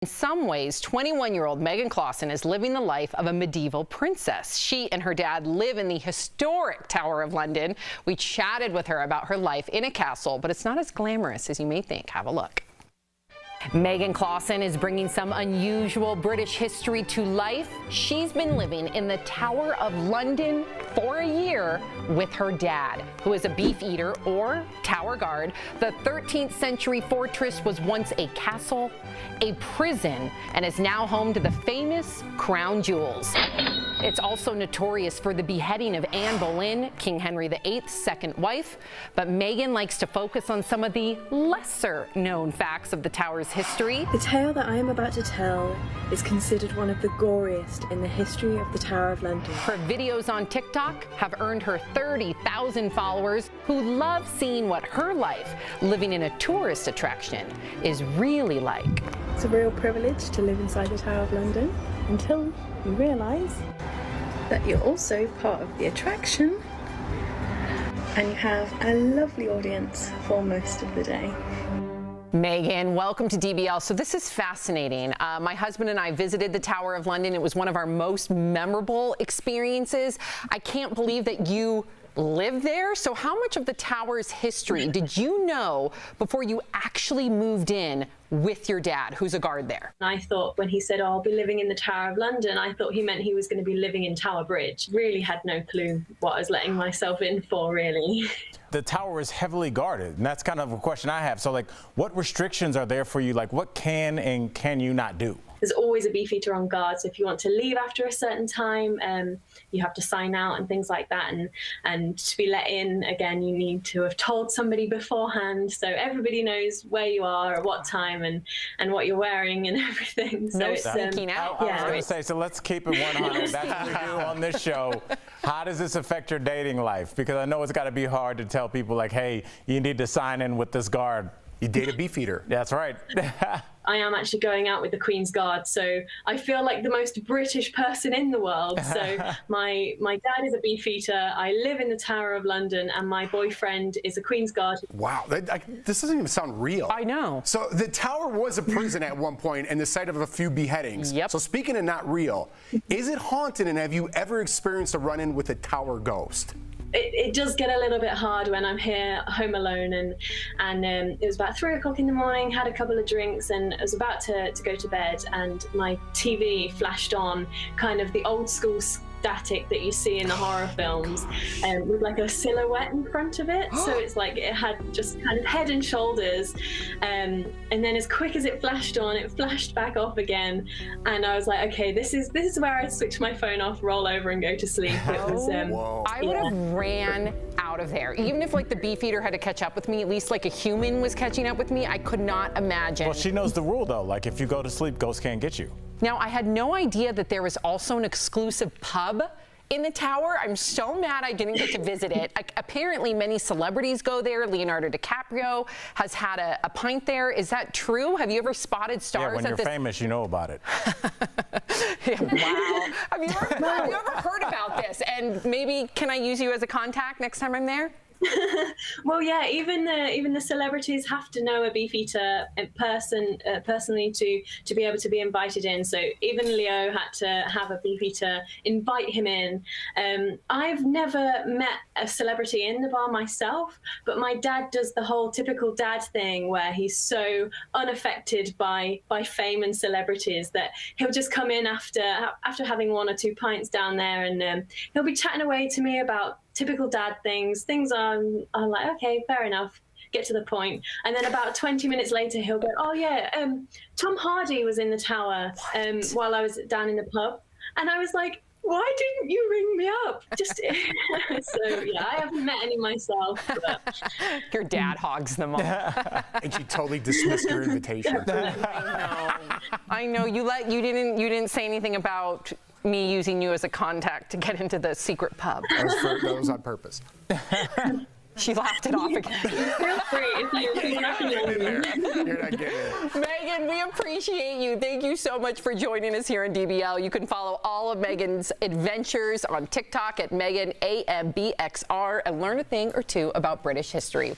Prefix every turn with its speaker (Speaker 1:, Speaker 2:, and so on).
Speaker 1: In some ways, 21-year-old Megan Clawson is living the life of a medieval princess. She and her dad live in the historic Tower of London. We chatted with her about her life in a castle, but it's not as glamorous as you may think. Have a look. Megan Clawson is bringing some unusual British history to life. She's been living in the Tower of London for a year with her dad, who is a beef eater or tower guard. The 13th century fortress was once a castle, a prison, and is now home to the famous crown jewels. It's also notorious for the beheading of Anne Boleyn, King Henry VIII's second wife. But Megan likes to focus on some of the lesser known facts of the tower's history.
Speaker 2: The tale that I am about to tell is considered one of the goriest in the history of the Tower of London.
Speaker 1: Her videos on TikTok have earned her 30,000 followers who love seeing what her life living in a tourist attraction is really like.
Speaker 2: It's a real privilege to live inside the Tower of London until you realise that you're also part of the attraction and you have a lovely audience for most of the day.
Speaker 1: Megan, welcome to DBL. So this is fascinating. My husband and I visited the Tower of London. It was one of our most memorable experiences. I can't believe that you live there. So how much of the tower's history did you know before you actually moved in with your dad, who's a guard there?
Speaker 3: I thought when he said, oh, I'll be living in the Tower of London, I thought he meant he was going to be living in Tower Bridge. Really had no clue what I was letting myself in for, really.
Speaker 4: The tower is heavily guarded, and that's kind of a question I have. So, like, what restrictions are there for you? Like, what can and can you not do?
Speaker 3: There's always a beefeater on guard, so if you want to leave after a certain time, you have to sign out and things like that. And to be let in, again, you need to have told somebody beforehand, so everybody knows where you are at what time and what you're wearing and everything. So
Speaker 1: no
Speaker 3: it's
Speaker 1: sneaking out.
Speaker 4: I was going to say, so let's keep it 100. That's what we do on this show. How does this affect your dating life? Because I know it's got to be hard to tell people, like, hey, you need to sign in with this guard.
Speaker 5: You date a beefeater.
Speaker 4: That's right.
Speaker 3: I am actually going out with the Queen's Guard, so I feel like the most British person in the world. So my dad is a beefeater, I live in the Tower of London, and my boyfriend is a Queen's Guard.
Speaker 5: Wow, this doesn't even sound real.
Speaker 1: I know.
Speaker 5: So the tower was a prison at one point and the site of a few beheadings.
Speaker 1: Yep.
Speaker 5: So speaking of not real, is it haunted, and have you ever experienced a run-in with a tower ghost?
Speaker 3: It does get a little bit hard when I'm here home alone, and it was about 3 o'clock in the morning, had a couple of drinks, and I was about to go to bed, and my TV flashed on kind of the old school static that you see in the horror films, with like a silhouette in front of it. So it's like it had just kind of head and shoulders, and then as quick as it flashed on, it flashed back off again, and I was like, okay, this is where I switch my phone off, roll over, and go to sleep. It was,
Speaker 1: I would have ran out of there. Even if like the beefeater had to catch up with me, at least like a human was catching up with me, I could not imagine.
Speaker 4: Well, she knows the rule, though. Like, if you go to sleep, ghosts can't get you.
Speaker 1: Now, I had no idea that there was also an exclusive pub in the tower. I'm so mad I didn't get to visit it. Apparently, many celebrities go there. Leonardo DiCaprio has had a pint there. Is that true? Have you ever spotted stars?
Speaker 4: Yeah, when you're famous, you know about it.
Speaker 1: Yeah, wow. Have you ever heard about this? And maybe can I use you as a contact next time I'm there?
Speaker 3: Well, yeah, even the celebrities have to know a beefeater personally to be able to be invited in. So even Leo had to have a beefeater invite him in. I've never met a celebrity in the bar myself, but my dad does the whole typical dad thing where he's so unaffected by fame and celebrities that he'll just come in after having 1 or 2 pints down there, and he'll be chatting away to me about typical dad things I'm like, okay, fair enough, get to the point. And then about 20 minutes later, he'll go, oh yeah, Tom Hardy was in the tower while I was down in the pub. And I was like, why didn't you ring me up? Just so yeah, I haven't met any myself. But
Speaker 1: your dad hogs them all.
Speaker 5: And she totally dismissed your invitation.
Speaker 1: I know. You didn't say anything about me using you as a contact to get into the secret pub.
Speaker 5: That was on purpose.
Speaker 1: She laughed it off again.
Speaker 3: Feel free if you're not
Speaker 5: You're not getting it.
Speaker 1: Megan, we appreciate you. Thank you so much for joining us here on DBL. You can follow all of Megan's adventures on TikTok at Megan AMBXR and learn a thing or two about British history.